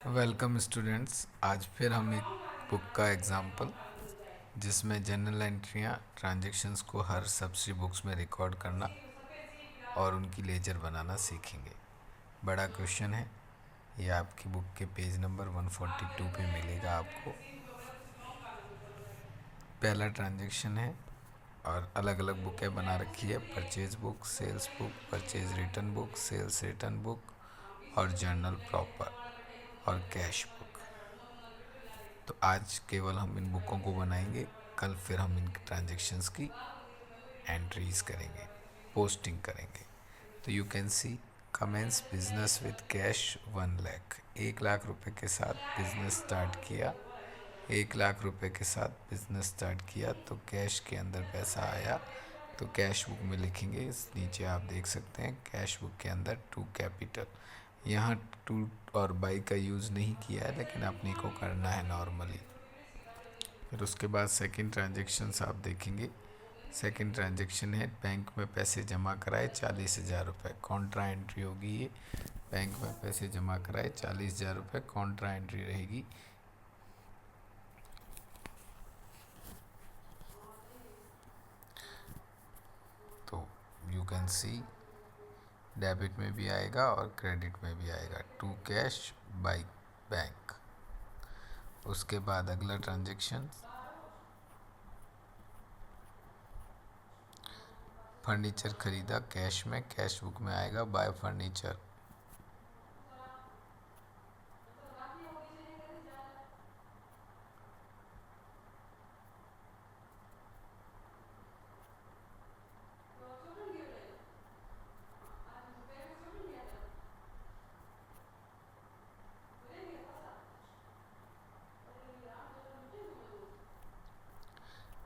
Welcome students. आज फिर हम एक बुक का एग्जाम्पल जिसमें जनरल एंट्रियाँ ट्रांजैक्शंस को हर सब्सिडी बुक्स में रिकॉर्ड करना और उनकी लेजर बनाना सीखेंगे। बड़ा क्वेश्चन है। ये आपकी बुक के पेज नंबर 142 पे मिलेगा आपको। पहला ट्रांजैक्शन है और अलग अलग बुकें बना रखी है। Purchase book, sales book, purchase return book, sales return book और जर्नल प्रॉपर और कैश बुक। तो आज केवल हम इन बुकों को बनाएंगे। कल फिर हम इन ट्रांजैक्शंस की एंट्रीज करेंगे, पोस्टिंग करेंगे। तो you can see commences business with cash 1 lakh. 1 lakh रुपए के साथ बिजनेस स्टार्ट किया। 1 लाख रुपए के साथ बिजनेस स्टार्ट किया तो कैश के अंदर पैसा आया तो कैश बुक में लिखेंगे। इस नीचे आप देख सकते हैं कैश बुक के अंदर टू कैपिटल। यहाँ टू और बाई का यूज़ नहीं किया है, लेकिन अपने को करना है नॉर्मली। फिर उसके बाद सेकंड ट्रांजेक्शन्स आप देखेंगे। सेकंड ट्रांजेक्शन है बैंक में पैसे जमा कराए 40,000 रुपये। कॉन्ट्रा एंट्री होगी ये। बैंक में पैसे जमा कराए 40,000 रुपये, कॉन्ट्रा एंट्री रहेगी। तो यू कैन सी डेबिट में भी आएगा और क्रेडिट में भी आएगा। To cash by bank. उसके बाद अगला ट्रांजेक्शन फर्नीचर खरीदा कैश में, कैश बुक में आएगा बाय फर्नीचर।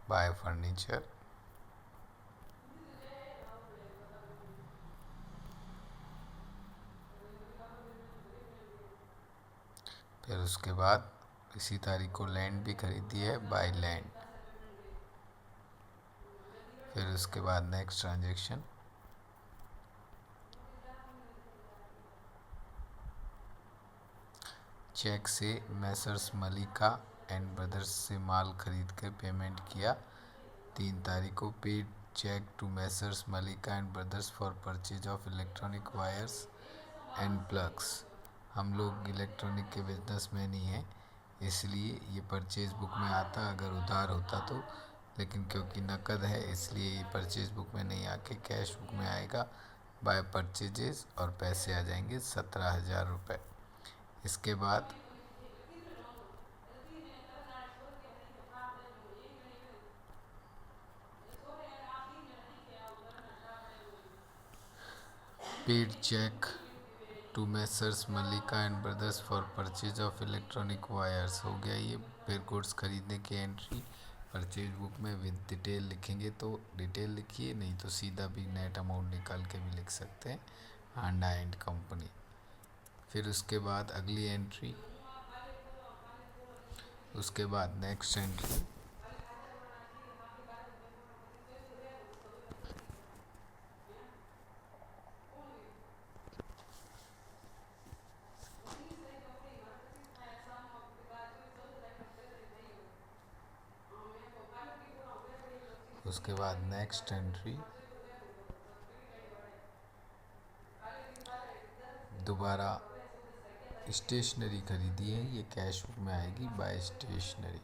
Bye furniture. फिर उसके बाद इसी तारीख को लैंड भी खरीदी है, बाय लैंड। फिर उसके बाद नेक्स्ट ट्रांजेक्शन चेक से मैसर्स मलिका एंड ब्रदर्स से माल खरीद कर पेमेंट किया। 3 तारीख को paid cheque to Messrs Malika and brothers for purchase of electronic wires and plugs. हम लोग इलेक्ट्रॉनिक के बिजनेस में नहीं हैं, इसलिए ये परचेज बुक में आता अगर उधार होता तो, लेकिन क्योंकि नकद है इसलिए ये परचेज बुक में नहीं आके कैश बुक में आएगा बाय परचेजेस, और पैसे आ जाएंगे 17,000 रुपये। इसके बाद paid cheque to Messrs Malika and brothers for purchase of electronic wires हो गया ये। फिर गुड्स खरीदने की एंट्री परचेज बुक में विद डिटेल लिखेंगे, तो डिटेल लिखिए, नहीं तो सीधा भी नेट अमाउंट निकाल के भी लिख सकते हैं, हांडा एंड कंपनी। फिर उसके बाद अगली एंट्री, उसके बाद नेक्स्ट एंट्री उसके बाद नेक्स्ट एंट्री दोबारा स्टेशनरी खरीदी है, ये कैश बुक में आएगी बाय स्टेशनरी।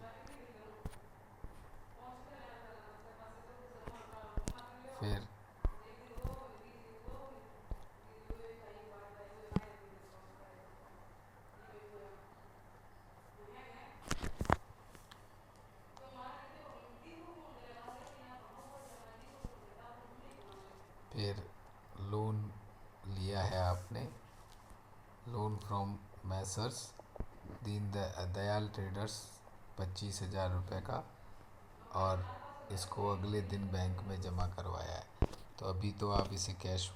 फिर फिर लोन लिया है आपने, loan from Messrs Dayal traders 25,000 रुपये का, और इसको अगले दिन बैंक में जमा करवाया है। तो अभी तो आप इसे कैश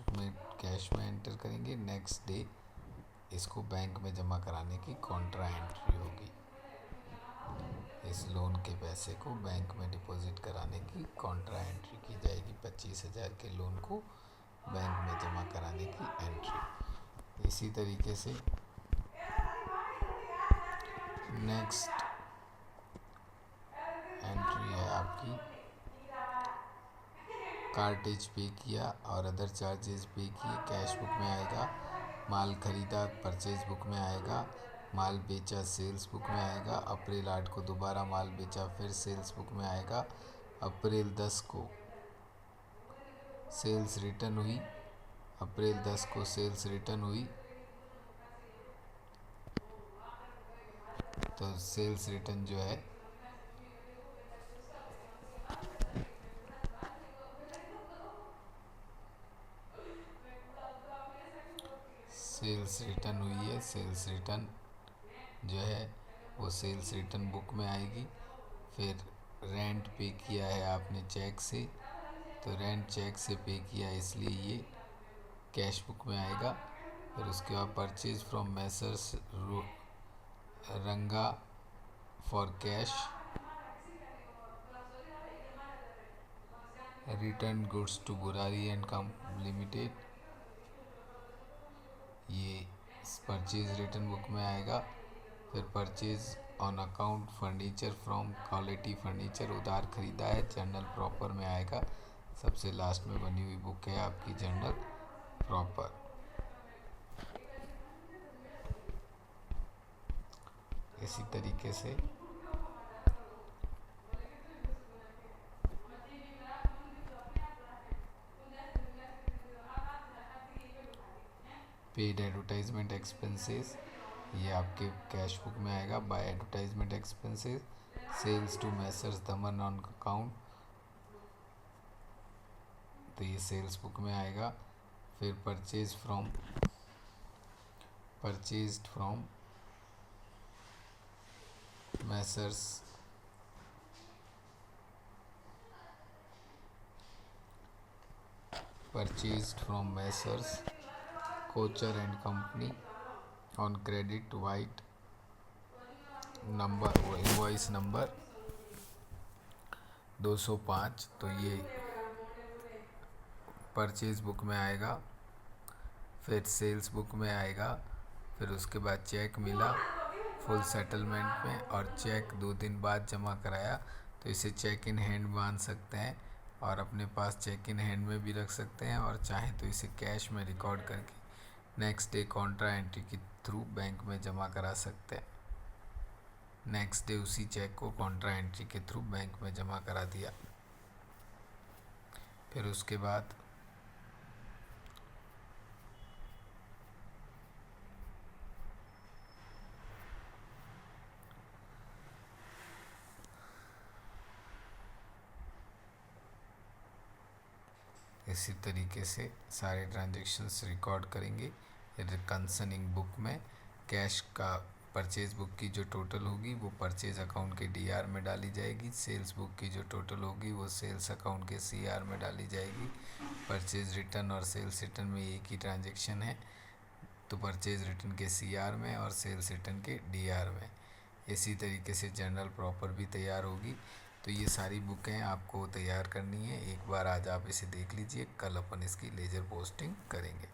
में एंटर करेंगे, नेक्स्ट डे इसको बैंक में जमा कराने की कॉन्ट्रा एंट्री होगी। इस लोन के पैसे को बैंक में डिपॉजिट कराने की कॉन्ट्रा एंट्री की जाएगी। 25,000 के लोन को बैंक में जमा कराने की एंट्री। इसी तरीके से नेक्स्ट एंट्री है आपकी कार्टेज पे किया और अदर चार्जेस पे किए, कैश बुक में आएगा। माल खरीदा परचेज बुक में आएगा। माल बेचा सेल्स बुक में आएगा। अप्रैल 8 को दोबारा माल बेचा फिर सेल्स बुक में आएगा। अप्रैल 10 को सेल्स रिटर्न हुई। अप्रैल 10 को सेल्स रिटर्न हुई तो सेल्स रिटर्न जो है सेल्स रिटर्न हुई है, सेल्स रिटर्न जो है वो सेल्स रिटर्न बुक में आएगी। फिर रेंट पे किया है आपने चेक से, तो रेंट चेक से पे किया इसलिए ये कैश बुक में आएगा। फिर उसके बाद purchase from Messrs Ranga for cash, return goods to Burari and company limited, ये परचेज रिटर्न बुक में आएगा। फिर purchase on account furniture from quality furniture, उधार खरीदा है, जर्नल प्रॉपर में आएगा। सबसे लास्ट में बनी हुई बुक है आपकी जर्नल प्रॉपर। इसी तरीके से पेड एडवर्टाइजमेंट एक्सपेंसेस, ये आपके कैश बुक में आएगा। By advertisement expenses, sales to Messrs Daman on account, तो ये सेल्स बुक में आएगा। फिर purchased from Messrs Kochar and company on credit vide number, वो इनवॉइस नंबर 205, तो ये परचेज बुक में आएगा। फिर सेल्स बुक में आएगा। फिर उसके बाद चेक मिला फुल सेटलमेंट में और चेक 2 दिन बाद जमा कराया, तो इसे चेक इन हैंड बांध सकते हैं और अपने पास चेक इन हैंड में भी रख सकते हैं, और चाहें तो इसे कैश में रिकॉर्ड करके नेक्स्ट डे कॉन्ट्रा एंट्री के थ्रू बैंक में जमा करा सकते हैं। नेक्स्ट डे उसी चेक को कॉन्ट्रा एंट्री के थ्रू बैंक में जमा करा दिया। फिर उसके बाद इसी तरीके से सारे ट्रांजैक्शंस रिकॉर्ड करेंगे कंसर्निंग बुक में। कैश का परचेज बुक की जो टोटल होगी वो परचेज अकाउंट के डीआर में डाली जाएगी। सेल्स बुक की जो टोटल होगी वो सेल्स अकाउंट के सीआर में डाली जाएगी। परचेज रिटर्न और सेल्स रिटर्न में एक ही ट्रांजैक्शन है, तो परचेज रिटर्न के सीआर में और सेल्स रिटर्न के डीआर में। इसी तरीके से जर्नल प्रॉपर भी तैयार होगी। तो ये सारी बुकें आपको तैयार करनी है। एक बार आज आप इसे देख लीजिए, कल अपन इसकी लेजर पोस्टिंग करेंगे।